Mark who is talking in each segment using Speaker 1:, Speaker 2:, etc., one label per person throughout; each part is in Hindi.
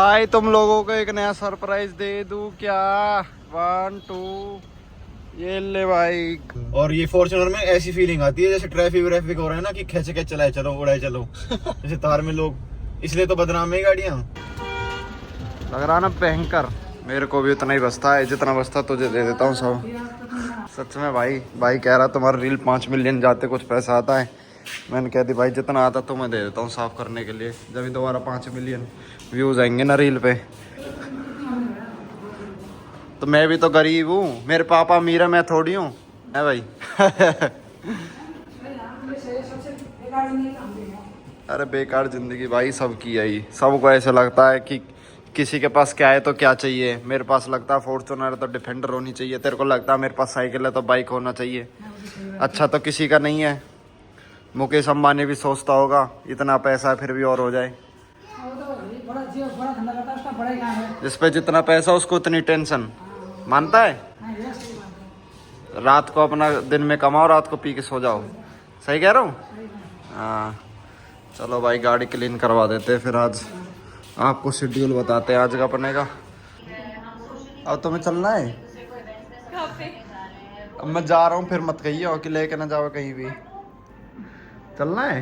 Speaker 1: भाई तुम लोगों को एक नया सरप्राइज दे दूं क्या? 1 2 ये ले भाई।
Speaker 2: और ये फॉर्च्यूनर में ऐसी फीलिंग आती है जैसे ट्रैफिक हो रहा है ना, कि खींच के चलाए चलो, उड़ाए चलो जैसे तार में लोग, इसलिए तो बदनाम है गाड़ियां।
Speaker 1: लग रहा ना भयंकर। मेरे को भी उतना ही बचता है, जितना बचता तुझे दे देता हूँ सब। सच में भाई कह रहा तुम्हारा रील 5 मिलियन जाते कुछ पैसा आता है। मैंने कह दी भाई जितना आता तो मैं दे देता हूँ साफ करने के लिए, जब भी दोबारा 5 मिलियन व्यूज आएंगे ना रील पे। तो मैं भी तो गरीब हूँ, मेरे पापा अमीर है, मैं थोड़ी हूँ है भाई। अरे बेकार जिंदगी भाई सबकी है, सबको ऐसा लगता है कि किसी के पास क्या है तो क्या चाहिए। मेरे पास लगता है फॉर्च्यूनर है तो डिफेंडर होनी चाहिए, तेरे को लगता है मेरे पास साइकिल है तो बाइक होना चाहिए। अच्छा तो किसी का नहीं है। मुकेश अंबानी भी सोचता होगा इतना पैसा है फिर भी और हो जाए। जिस पे जितना पैसा उसको उतनी टेंशन, मानता है? रात को अपना दिन में कमाओ, रात को पी के सो जाओ। सही कह रहा हूँ? हाँ चलो भाई गाड़ी क्लीन करवा देते हैं, फिर आज आपको शेड्यूल बताते हैं आज का अपने का। अब तुम्हें चलना है? अब मैं जा रहा हूँ, फिर मत कहिए हो कि लेके ना जाओ कहीं भी। चलना है?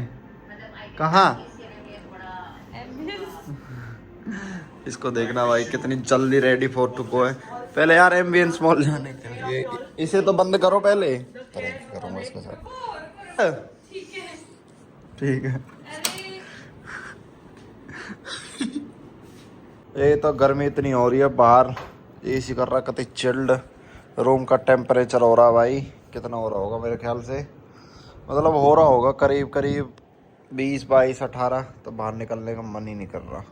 Speaker 1: कहाँ? इसको देखना भाई कितनी जल्दी रेडी फॉर टू गो है। पहले यार एम्बियंस मॉल जाने के लिए, इसे तो बंद करो पहले। करूँगा इसके साथ। ठीक है। ये तो गर्मी इतनी हो रही है बाहर, एसी कर रहा कतई चिल्ड। रूम का टेम्परेचर हो रहा भाई कितना हो रहा होगा मेरे ख्याल से, मतलब हो रहा होगा करीब 20 22 18। तो बाहर निकलने का मन ही नहीं कर रहा।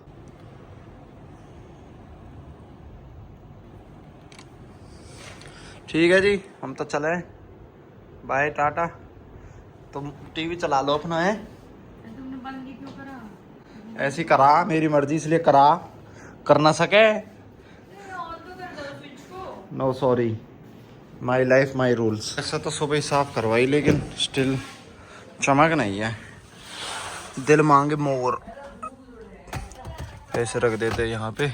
Speaker 1: ठीक है जी हम तो चले, बाय टाटा। तुम टीवी चला लो अपना है।
Speaker 3: तुमने बंद क्यों करा?
Speaker 1: ऐसी करा, मेरी मर्जी इसलिए करा, कर ना सके। No sorry, my life my rules. ऐसा तो सुबह ही साफ करवाई लेकिन स्टिल चमक नहीं है। दिल मांगे मोर। ऐसे रख देते यहाँ पे।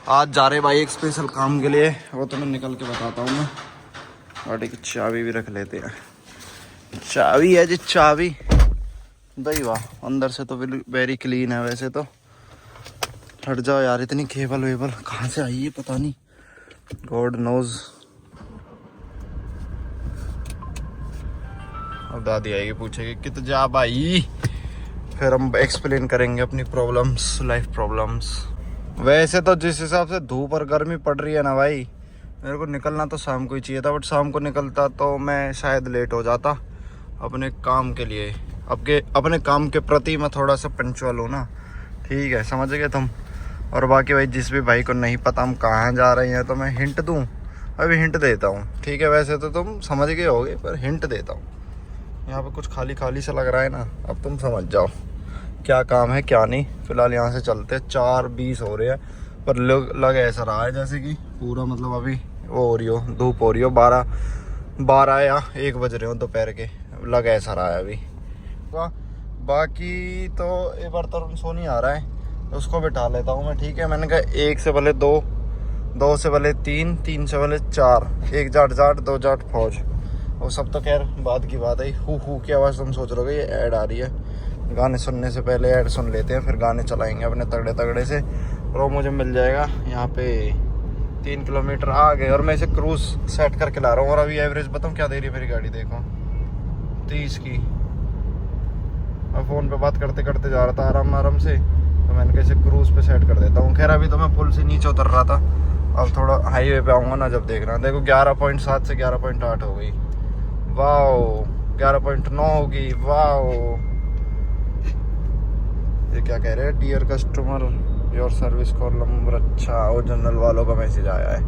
Speaker 1: आज जा रहे भाई एक स्पेशल काम के लिए, वो तो मैं निकल के बताता हूँ। मैं गाड़ी की चाबी भी रख लेते हैं। चाबी है जी चाबी। दही वाह, अंदर से तो वेरी क्लीन है वैसे तो। हट जाओ यार, इतनी केबल वेबल कहाँ से आई है पता नहीं, गॉड नोज। अब दादी आएगी पूछेगी कित जा भाई, फिर हम एक्सप्लेन करेंगे अपनी प्रॉब्लम्स, लाइफ प्रॉब्लम्स। वैसे तो जिस हिसाब से धूप और गर्मी पड़ रही है ना भाई, मेरे को निकलना तो शाम को ही चाहिए था, बट शाम को निकलता तो मैं शायद लेट हो जाता अपने काम के लिए। अपने काम के प्रति मैं थोड़ा सा पंक्चुअल हूँ ना, ठीक है समझ गए तुम। और बाकी भाई जिस भी भाई को नहीं पता हम कहाँ जा रहे हैं तो मैं हिंट दूँ, अभी हिंट देता हूँ ठीक है। वैसे तो तुम समझ गए होगे पर हिंट देता हूँ। यहाँ पे कुछ खाली खाली सा लग रहा है ना, अब तुम समझ जाओ क्या काम है क्या नहीं। फिलहाल यहाँ से चलते हैं, 4:20 हो रहे हैं, पर लग ऐसा रहा है जैसे कि पूरा मतलब अभी वो हो रही हो, धूप हो रही हो, 12 या 1 बज रहे हो दोपहर के, लग ऐसा रहा है अभी। बाकी तो एक बार तो सोनी आ रहा है, उसको बिठा लेता हूँ मैं ठीक है। मैंने कहा 1 से भले 2, 2 से भले 3, 3 से भले 4, 1 जाट जाट 2 जाट फौज। वो सब तो खैर बाद की बात है। हु की आवाज़ तुम सोच रहे हो ये ऐड आ रही है। गाने सुनने से पहले ऐड सुन लेते हैं, फिर गाने चलाएंगे अपने तगड़े तगड़े से। और वो मुझे मिल जाएगा यहाँ पे 3 किलोमीटर आगे, और मैं इसे क्रूज सेट करके ला रहा हूँ। और अभी एवरेज बताऊँ क्या दे रही है मेरी गाड़ी, देखो 30 की। मैं फ़ोन पे बात करते करते जा रहा था आराम से, तो मैंने कहा इसे क्रूज पे सेट कर देता हूँ। खैर अभी तो मैं पुल से नीचे उतर रहा था, अब थोड़ा हाईवे पे आऊँगा ना जब देख रहा हूँ। देखो 11.7 से 11.8 हो गई, वाओ 11.9 होगी, वाओ। ये क्या कह रहे हैं, dear customer your service call number. अच्छा वो जनरल वालों का मैसेज आया है।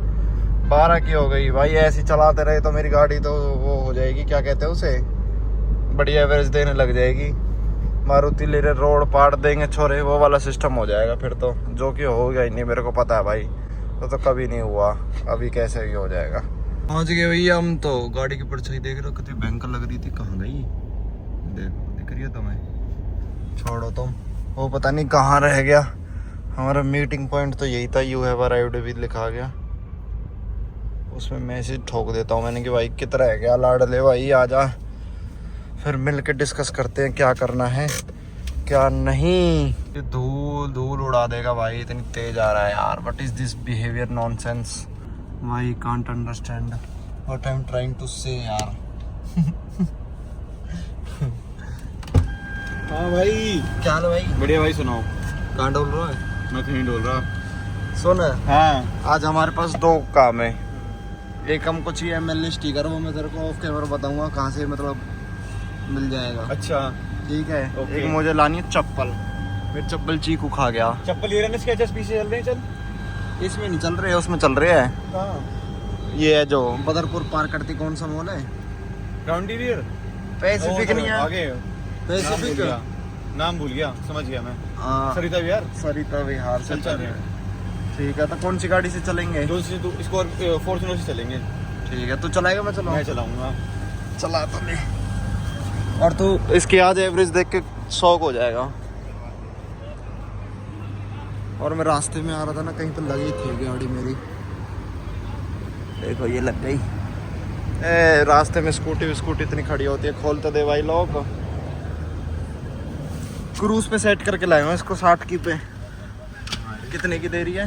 Speaker 1: 12 की हो गई भाई। ऐसी चलाते रहे तो मेरी गाड़ी तो वो हो जाएगी, क्या कहते हैं उसे, बढ़िया एवरेज देने लग जाएगी। मारुति ले रहे रोड पाड़ देंगे छोरे, वो वाला सिस्टम हो जाएगा फिर तो, जो कि होगा ही नहीं मेरे को पता है भाई। तो कभी नहीं हुआ, अभी कैसे भी हो जाएगा। पहुंच गए भैया हम तो। गाड़ी की परछाई देख रहे हो कितनी भयंकर लग रही थी, कहाँ गई देखो, दिख रही है तुम्हें? छोड़ो तुम, वो पता नहीं कहाँ रह गया। हमारा मीटिंग पॉइंट तो यही था, यू हैव अराइव्ड भी लिखा गया। उसमें मैसेज ठोक देता हूँ मैंने कि भाई कितना है क्या लाडले भाई आ जा, फिर मिल के डिस्कस करते हैं क्या करना है क्या नहीं। ये धूल धूल उड़ा देगा भाई, इतनी तेज आ रहा है यार। What is this behaviour nonsense, I can't understand what I am trying to say यार।
Speaker 2: हाँ भाई,
Speaker 1: क्या हाल है भाई?
Speaker 2: बढ़िया भाई। सुनाओ।
Speaker 1: कहाँ डोल रहा है?
Speaker 2: मैं कहीं डोल रहा।
Speaker 1: सुन,
Speaker 2: हाँ
Speaker 1: आज हमारे पास दो काम है। एक हमको चाहिए MLA स्टिकर, वो मैं तेरे को ऑफ कैमरा बताऊंगा कहाँ से मतलब मिल जाएगा।
Speaker 2: अच्छा
Speaker 1: ठीक है।
Speaker 2: ओके।
Speaker 1: एक मुझे लानी है चप्पल, मेरी चप्पल चीकू खा गया।
Speaker 2: चप्पल ये रहने स्केचर्स पीछे चल रहे हैं। चल
Speaker 1: इसमें नहीं चल रहे, उसमें चल रहे हैं।
Speaker 2: कहाँ?
Speaker 1: ये है जो बदरपुर पार करती, कौन सा मॉल है?
Speaker 2: ग्राउंड इंटीरियर
Speaker 1: पैसिफिक नहीं है?
Speaker 2: आगे
Speaker 1: पैसिफिक
Speaker 2: नाम भूल गया, समझ गया मैं।
Speaker 1: हाँ,
Speaker 2: सरिता विहार।
Speaker 1: सरिता विहार से
Speaker 2: चल रहे हैं।
Speaker 1: ठीक है, तो कौन सी गाड़ी से चलेंगे?
Speaker 2: जो से तू इसको फॉर्च्यूनर से चलेंगे।
Speaker 1: ठीक है, तू चलाएगा मैं चलाऊं?
Speaker 2: मैं चलाऊंगा।
Speaker 1: चला तो ले। और तू इसकी आज एवरेज देख के शौक हो जाएगा। और मैं रास्ते में आ रहा था ना, कहीं पे लगी थी गाड़ी मेरी, देखो ये लग गई। रास्ते में स्कूटी इतनी खड़ी होती है, खोल तो दे भाई लोग। क्रूज पे सेट करके लाए हूँ इसको 60 की पे। कितने की दे रही है?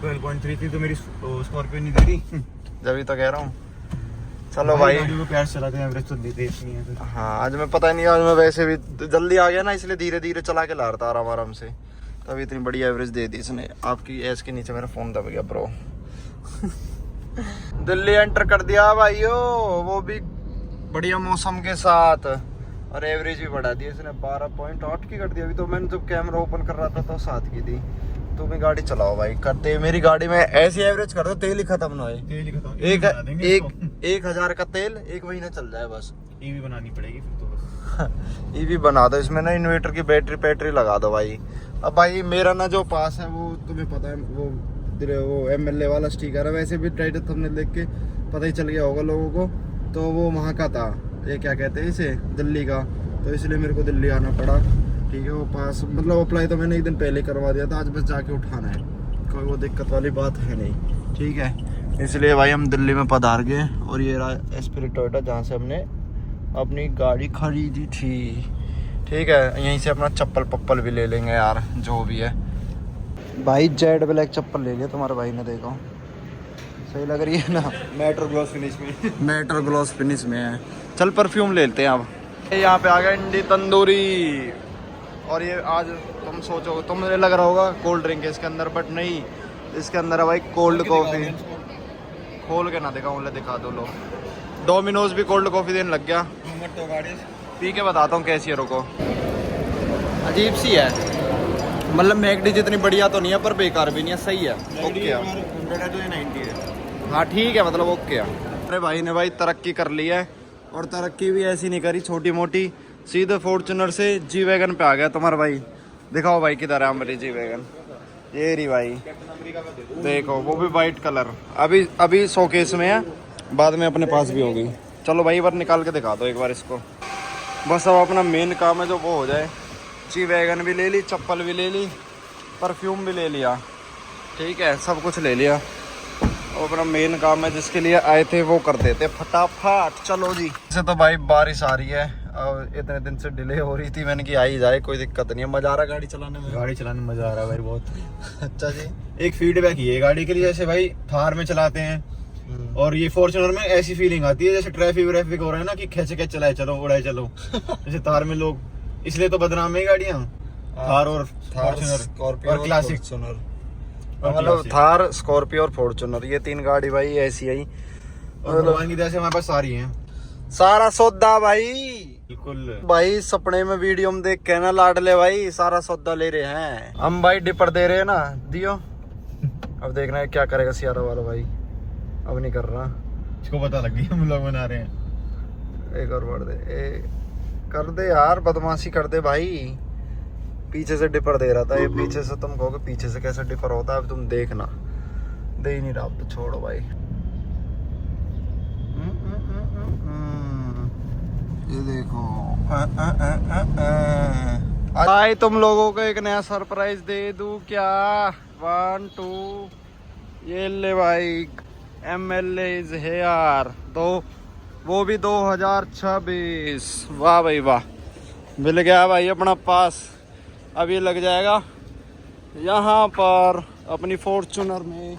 Speaker 2: 12.33 तो मेरी स्कॉर्पियो नहीं दे रही।
Speaker 1: जब तो कह रहा हूँ। चलो भाई,
Speaker 2: गाड़ियों को प्यार से चलाते हैं, एवरेज तो देते ही नहीं है।
Speaker 1: हाँ आज मैं पता नहीं, आज मैं वैसे भी जल्दी आ गया ना, इसलिए धीरे धीरे चला के ला रहा था आराम आराम से, तभी इतनी बड़ी एवरेज दे दी इसने। आपकी एज के नीचे मेरा फोन दब गया ब्रो। दिल्ली एंटर कर दिया भाइयों, वो भी बढ़िया मौसम के साथ, और एवरेज भी बढ़ा दी इसने, 12.8 की कर दी। अभी तो मैंने जब कैमरा ओपन कर रहा था तो 7 की थी। तुम ही गाड़ी चलाओ भाई, करते मेरी गाड़ी में ऐसी एवरेज कर दो तेल ही खत्म ना हो।
Speaker 2: तेल ही खत्म।
Speaker 1: एक 1000 का तेल 1 महीना चल जाए बस।
Speaker 2: ईवी बनानी पड़ेगी फिर तो बस।
Speaker 1: ईवी बना दो, इसमें ना इन्वर्टर की बैटरी लगा दो भाई। अब भाई मेरा ना जो पास है वो तुम्हें पता है, वो MLA वाला स्टिकर है। वैसे भी टाइटल तुमने देख के पता ही चल गया होगा लोगों को, तो वो वहाँ का था, ये क्या कहते हैं इसे, दिल्ली का, तो इसलिए मेरे को दिल्ली आना पड़ा। ठीक है, वो पास मतलब अप्लाई तो मैंने एक दिन पहले करवा दिया था, आज बस जाके उठाना है, कोई वो दिक्कत वाली बात है नहीं। ठीक है, इसलिए भाई हम दिल्ली में पधार गए। और ये रहा एस्पिरिट टोयोटा, जहाँ से हमने अपनी गाड़ी खरीदी थी। ठीक है, यहीं से अपना चप्पल पप्पल भी ले लेंगे यार, जो भी है। भाई जेड ब्लैक चप्पल ले लिया तुम्हारे भाई ने, देखो सही लग रही है ना,
Speaker 2: मेट्रो ग्लॉस फिनिश में।
Speaker 1: मेट्रो ग्लॉस फिनिश में है। चल परफ्यूम ले लेते हैं अब। यहाँ पे आ गया इंडी तंदूरी, और ये आज तुम सोचो, तुम्हें लग रहा होगा कोल्ड ड्रिंक है इसके अंदर, बट नहीं, इसके अंदर है भाई कोल्ड कॉफी। खोल के ना दिखाऊं, ले दिखा दो लो। डोमिनोज भी कोल्ड कॉफी देने लग गया।
Speaker 2: तो गाड़ी
Speaker 1: पी के बताता हूँ कैसी है, रुको। अजीब सी है, मतलब मैकडी जितनी बढ़िया तो नहीं है पर बेकार भी नहीं है, सही है, ओके है।
Speaker 2: तो ये 90 है।
Speaker 1: हाँ ठीक है, मतलब ओके है। अरे भाई ने भाई तरक्की कर ली है, और तरक्की भी ऐसी नहीं करी छोटी मोटी, सीधे फॉर्च्यूनर से जी वैगन पे आ गया तुम्हारा भाई। दिखाओ भाई किधर है हमारी जी वैगन, ये रही भाई, देखो वो भी वाइट कलर। अभी शोकेस में है, बाद में अपने पास भी होगी। चलो भाई बार निकाल के दिखा दो एक बार इसको। बस अब अपना मेन काम है जो वो हो जाए। जी वैगन भी ले ली, चप्पल भी ले ली, परफ्यूम भी ले लिया, ठीक है, सब कुछ ले लिया। और अपना मेन काम है जिसके लिए आए थे वो कर देते फटाफट। चलो जी। वैसे तो भाई बारिश आ रही है और इतने दिन से डिले हो रही थी, मैंने कि आ ही जाए, कोई दिक्कत नहीं है। मजा आ रहा है गाड़ी चलाने में?
Speaker 2: गाड़ी चलाने में मजा आ रहा है भाई बहुत।
Speaker 1: अच्छा जी।
Speaker 2: एक फीडबैक ये गाड़ी के लिए, जैसे भाई थार में चलाते हैं और ये फॉर्च्यूनर में ऐसी फीलिंग आती है जैसे ट्रैफिक व्रैफिक हो रहा है ना, कि खेच के चलाए चलो, उड़ाए चलो। जैसे थार में लोग, इसलिए तो बदनाम है गाड़ियाँ, थार और फॉर्च्यूनर और क्लासिक।
Speaker 1: मतलब थार, स्कॉर्पियो और फॉर्च्यूनर, ये 3 गाड़ी भाई ऐसी आई।
Speaker 2: और भगवान की दया से हमारे पास सारी हैं,
Speaker 1: सारा सौदा भाई।
Speaker 2: बिल्कुल
Speaker 1: भाई सपने में वीडियो में देख के ना लाडले भाई सारा सौदा ले रहे हैं हम भाई। डिपर दे रहे हैं ना, दियो। अब देखना है क्या करेगा सियारा वाला भाई, अब नहीं कर रहा,
Speaker 2: इसको पता लग गया हम लोग बना रहे हैं।
Speaker 1: एक और बढ़ दे, कर दे यार, बदमाशी कर दे भाई। पीछे से डिपर दे रहा था ये, पीछे से तुम कहोगे पीछे से कैसे डिपर होता है, अब तुम देखना। दे ही नहीं रहा, अब तो छोड़ो भाई। ये देखो भाई तुम लोगों को एक नया सरप्राइज दे दूं क्या? 1 2 ये ले भाई, MLA इज हेयर। तो वो भी 2026। वाह भाई वाह, मिल गया भाई अपना पास। अब ये लग जाएगा यहाँ पर अपनी फॉर्च्यूनर में।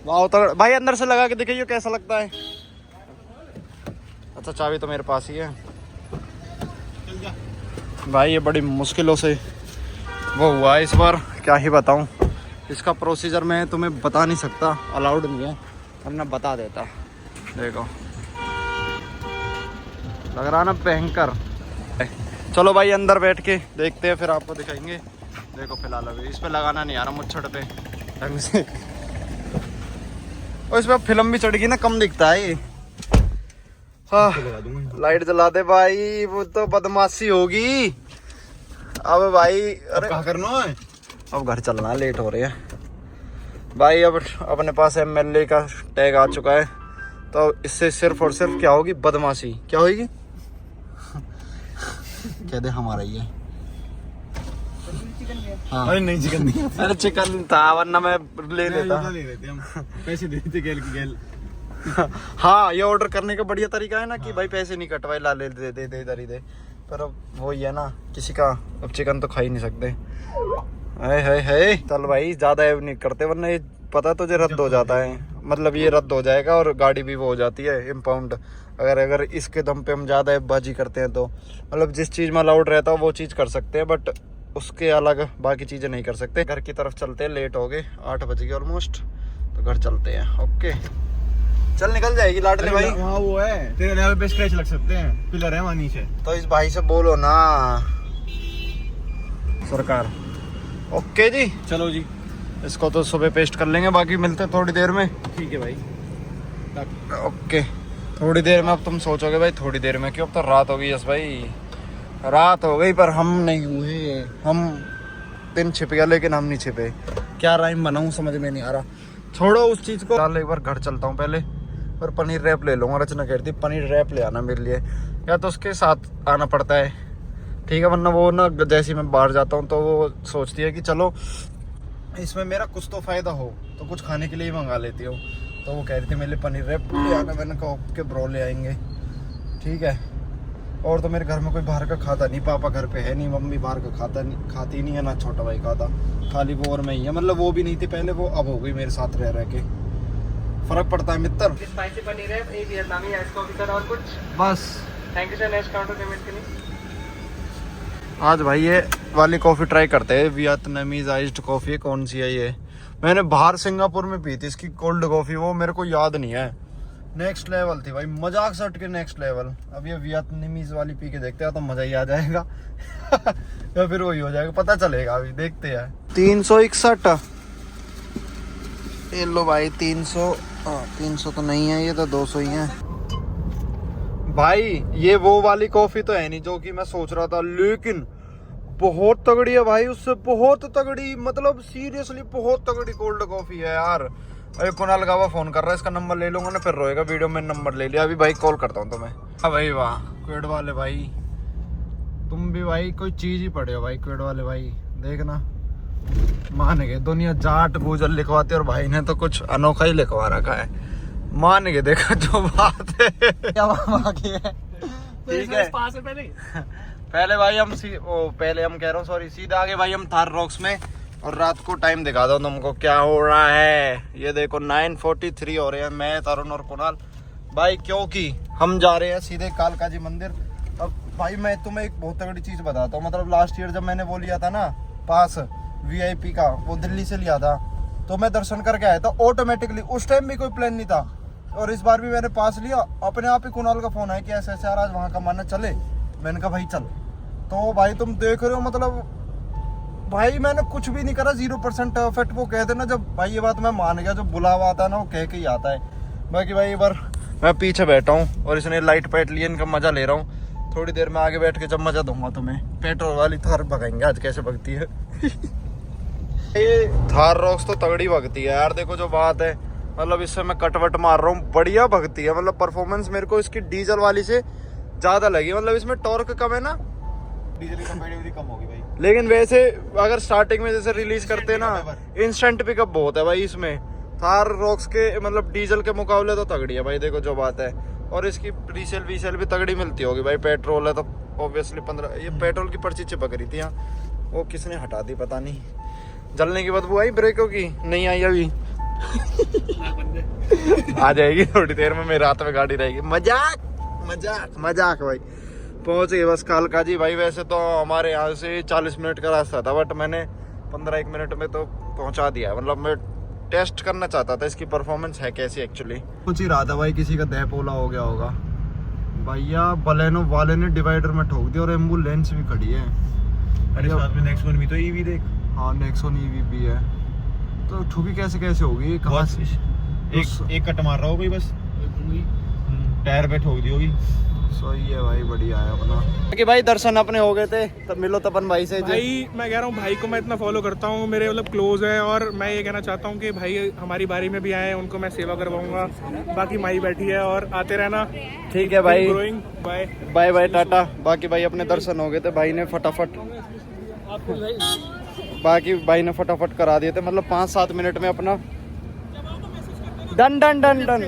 Speaker 1: वाह तो भाई अंदर से लगा के दिखाइए कैसा लगता है। अच्छा चाबी तो मेरे पास ही है भाई। ये बड़ी मुश्किलों से वो हुआ है इस बार, क्या ही बताऊं। इसका प्रोसीजर मैं तुम्हें बता नहीं सकता, अलाउड नहीं है, वरना बता देता। देखो लग रहा ना भयंकर। चलो भाई अंदर बैठ के देखते हैं, फिर आपको दिखाएंगे। देखो फिलहाल अभी इस पे लगाना नहीं आ रहा मुच्छड़ पे ढंग से। और इस पे फिल्म भी चढ़ गई ना, कम दिखता है ये। हाँ लाइट जला दे भाई, वो तो बदमाशी होगी। अब भाई अरे
Speaker 2: क्या करना है?
Speaker 1: अब घर चलना है, लेट हो रहे हैं भाई। अब अपने पास MLA का टैग आ चुका है, तो इससे सिर्फ और सिर्फ क्या होगी? बदमाशी। क्या होगी? कह दे हमारा ही है। हाँ।
Speaker 2: अरे नहीं चिकन नहीं,
Speaker 1: अरे चिकन था वरना मैं ले लेता।
Speaker 2: ले लेते हम, पैसे दे देते गेल की गेल।
Speaker 1: हाँ ये ऑर्डर करने का बढ़िया तरीका है ना कि भाई पैसे नहीं कटवाए, ला ले दे दे दे इधर ही दे। पर अब वही है ना, किसी का अब चिकन तो खा ही नहीं सकते। है चल भाई ज्यादा ऐब नहीं करते, वरना ये पता तुझे रद्द हो जाता है। मतलब ये रद्द हो जाएगा और गाड़ी भी वो हो जाती है इम्पाउंड। अगर इसके दम पे हम ज्यादा ऐबबाजी करते हैं तो मतलब जिस चीज में अलाउड रहता है वो चीज कर सकते हैं, बट उसके अलग बाकी चीजें नहीं कर सकते। घर की तरफ चलते हैं, लेट हो गए, 8 बज गए ऑलमोस्ट, तो घर चलते हैं। ओके चल निकल जाएगी लाडले भाई।
Speaker 2: वहाँ वो है तेरे लेवल पे स्क्रैच लग सकते हैं, पिलर है वहाँ नीचे।
Speaker 1: तो इस भाई से बोलो ना सरकार। ओके जी
Speaker 2: चलो जी,
Speaker 1: इसको तो सुबह पेस्ट कर लेंगे, बाकी मिलते हैं थोड़ी देर में।
Speaker 2: ठीक है भाई।
Speaker 1: ओके थोड़ी देर में। अब तुम सोचोगे भाई थोड़ी देर में क्यों, अब तो रात हो गई। यस भाई रात हो गई, पर हम नहीं हुए। हम दिन छिप गया लेकिन हम नहीं छिपे। क्या राइम बनाऊं समझ में नहीं आ रहा, छोड़ो उस चीज को। चल एक बार घर चलता हूँ पहले, और पनीर रैप ले लूँगा। रचना कह रही थी पनीर रैप ले आना मेरे लिए, या तो उसके साथ आना पड़ता है ठीक है, वरना वो ना जैसे मैं बाहर जाता हूँ तो वो सोचती है कि चलो इसमें मेरा कुछ तो फायदा हो, तो कुछ खाने के लिए ही मंगा लेती हूँ। तो वो कह रही थी मेरे लिए पनीर रैप ले आना। मैंने कहा ओके ब्रो ले आएंगे, ठीक है। और तो मेरे घर में कोई बाहर का खाता नहीं, पापा घर पे है नहीं, मम्मी बाहर का खाती नहीं है, ना छोटा भाई खाता, खाली वो और मैं ही है। मतलब वो भी नहीं थी पहले, वो अब हो गई मेरे साथ रह के। फर्क पड़ता है मित्र।
Speaker 4: स्पाइसी पनीर है, एक वियतनामी आइस कॉफी सर और कुछ।
Speaker 1: बस
Speaker 4: thank you sir, next counter payment के लिए।
Speaker 1: आज भाई ये वाली कॉफ़ी ट्राई करते हैं, वियतनामीज आइस्ड कॉफ़ी। कौन सी है ये? मैंने बाहर सिंगापुर में पी थी इसकी कोल्ड कॉफ़ी, वो मेरे को याद नहीं है। नेक्स्ट लेवल थी भाई, मजाक सट के नेक्स्ट लेवल। अब ये वियतनामीज वाली पी के देखते हैं तो मजा ही आ जाएगा या फिर वही हो जाएगा, पता चलेगा, अभी देखते हैं। 361 ये लो भाई। 300 तो नहीं है, ये तो 200 ही है भाई। ये वो वाली कॉफी तो है नहीं जो कि मैं सोच रहा था, लेकिन बहुत तगड़ी है भाई, उससे बहुत तगड़ी। मतलब सीरियसली बहुत तगड़ी कोल्ड कॉफी है यार। अरे कुणाल गावा फोन कर रहा है, इसका नंबर ले लूंगा ना, फिर रोएगा। वीडियो में नंबर ले लिया, अभी भाई कॉल करता हूँ तुम्हें। हाँ भाई वाह, क्वेड वाले भाई तुम भी भाई कोई चीज ही पड़े हो भाई। क्वेड वाले भाई देखना मान गए, दुनिया जाट गुजर लिखवाते और भाई ने तो कुछ अनोखा ही लिखवा रखा है। मान गए, देखा जो बात है क्या बाकी है। ठीक है पहले भाई हम पहले हम कह रहा हूँ सॉरी, सीधा आगे भाई हम थार रॉक्स में। और रात को टाइम दिखा दो तुमको क्या हो रहा है। ये देखो 9:43 हो रहे हैं, मैं तरुण और कुणाल भाई, क्योंकि हम जा रहे हैं सीधे कालका जी मंदिर। अब भाई मैं तुम्हें एक बहुत तगड़ी चीज बताता हूँ। मतलब लास्ट ईयर जब मैंने वो लिया था ना पास VIP का, वो दिल्ली से लिया था, तो मैं दर्शन करके आया था ऑटोमेटिकली। उस टाइम भी कोई प्लान नहीं था, और इस बार भी मैंने पास लिया। अपने आप ही कुणाल का फोन आया कि ऐसे ऐसे आज वहाँ का माना चले। मैंने कहा भाई चल। तो भाई तुम देख रहे हो, मतलब भाई मैंने कुछ भी नहीं करा, 0% परफेक्ट। वो कहते ना जब भाई, ये बात मैं मान गया, जो बुलावा आता है ना वो कह के ही आता है। बाकी भाई एक बार मैं पीछे बैठा हूँ और इसने लाइट पैट लिए, इनका मजा ले रहा हूँ। थोड़ी देर में आगे बैठ के जब मजा दूंगा तुम्हें। पेट्रोल वाली थार भगाएंगे आज, कैसे भगती है ये थार रॉक्स तो तगड़ी भगती है यार। देखो जो बात है, मतलब इससे मैं कटवट मार रहा हूँ, बढ़िया भगती है। मतलब परफॉर्मेंस मेरे को इसकी डीजल वाली से ज्यादा लगी। मतलब इसमें टॉर्क कम है ना,
Speaker 2: डीजल की कंपैटिबिलिटी कम होगी भाई।
Speaker 1: लेकिन वैसे अगर स्टार्टिंग में जैसे रिलीज करते ना, इंस्टेंट पिकअप बहुत है भाई इसमें। थार रॉक्स के मतलब डीजल के मुकाबले तो तगड़ी है भाई, देखो जो बात है। और इसकी रीसेल वीसेल भी तगड़ी मिलती होगी भाई। पेट्रोल है तो ऑब्वियसली 15, ये पेट्रोल की पर्ची चिपक रही थी यहाँ, वो किसने हटा दी पता नहीं। जलने की बदबू आई ब्रेकों की, नहीं आई अभी। आ जाएगी थोड़ी देर में, मेरे हाथ में गाड़ी रहेगी। मजाक मजाक मजाक भाई। पहुंच गए बस कालका जी भाई। वैसे तो हमारे यहाँ से 40 मिनट का रास्ता था, बट मैंने 15-1 मिनट में तो पहुंचा दिया। मतलब मैं टेस्ट करना चाहता था इसकी परफॉर्मेंस है कैसी एक्चुअली। कुछ ही रहा था भाई, किसी का दहपोला हो गया होगा भैया। बलेनो वाले ने डिवाइडर में ठोक दिया और एम्बुलेंस भी खड़ी है।
Speaker 2: अरे साथ में नेक्स्ट वन भी तो ईवी देख।
Speaker 1: हाँ नेक्सॉन ईवी भी है, तो ठुकी कैसे होगी, कहाँ से?
Speaker 2: एक कट मार रहा हो कोई बस, टायर पे ठोक दी होगी।
Speaker 1: सही है भाई, बढ़िया है अपना। कि भाई दर्शन अपने हो गए थे, तब मिलो तपन भाई से।
Speaker 5: भाई मैं कह रहा हूँ, भाई को मैं इतना फॉलो करता हूँ, मेरे मतलब क्लोज है, और मैं ये कहना चाहता हूँ कि भाई हमारी बारी में भी आए, उनको मैं सेवा करवाऊंगा। बाकी माई बैठी है और आते रहना।
Speaker 1: ठीक है भाई,
Speaker 5: बाय
Speaker 1: बाय बाय टाटा। बाकी भाई अपने दर्शन हो गए थे, भाई ने फटाफट करा दिए थे। मतलब 5-7 मिनट में अपना done done done done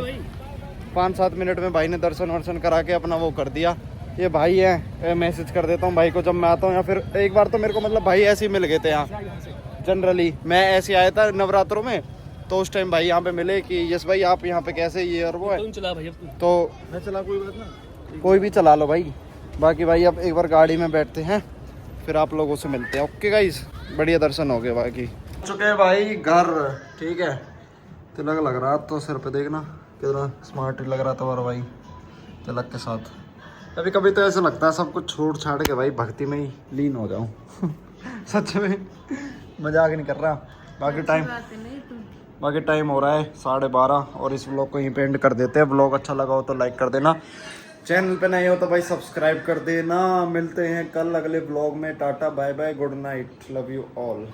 Speaker 1: 5-7 minute में भाई ने दर्शन वर्शन करा के अपना वो कर दिया। ये भाई है, मैसेज कर देता हूँ भाई को जब मैं आता हूँ, या फिर एक बार तो मेरे को मतलब भाई ऐसे ही मिल गए थे यहाँ। जनरली मैं ऐसे आया था नवरात्रों में, तो उस टाइम भाई यहाँ पे मिले कि यस भाई आप यहाँ पे कैसे, ये और वो है। तो
Speaker 2: मैं चला, कोई बात ना,
Speaker 1: कोई भी चला लो भाई। बाकी भाई अब एक बार गाड़ी में बैठते हैं, फिर आप लोगों से मिलते हैं। ओके गाइस, बढ़िया दर्शन हो गए। बाकी चुके हैं भाई घर, ठीक है। तिलक लग रहा तो सिर पे, देखना कितना स्मार्ट लग रहा था भाई तिलक के साथ। कभी कभी तो ऐसा लगता है सब कुछ छोड़ छाड़ के भाई भक्ति में ही लीन हो जाऊं। सच में मजाक नहीं कर रहा। बाकी टाइम हो रहा है 12:30 और इस व्लॉग को यहीं पे एंड कर देते हैं। व्लॉग अच्छा लगा हो तो लाइक कर देना, चैनल पे नए हो तो भाई सब्सक्राइब कर देना। मिलते हैं कल अगले व्लॉग में। Tata bye bye, good night, love you all.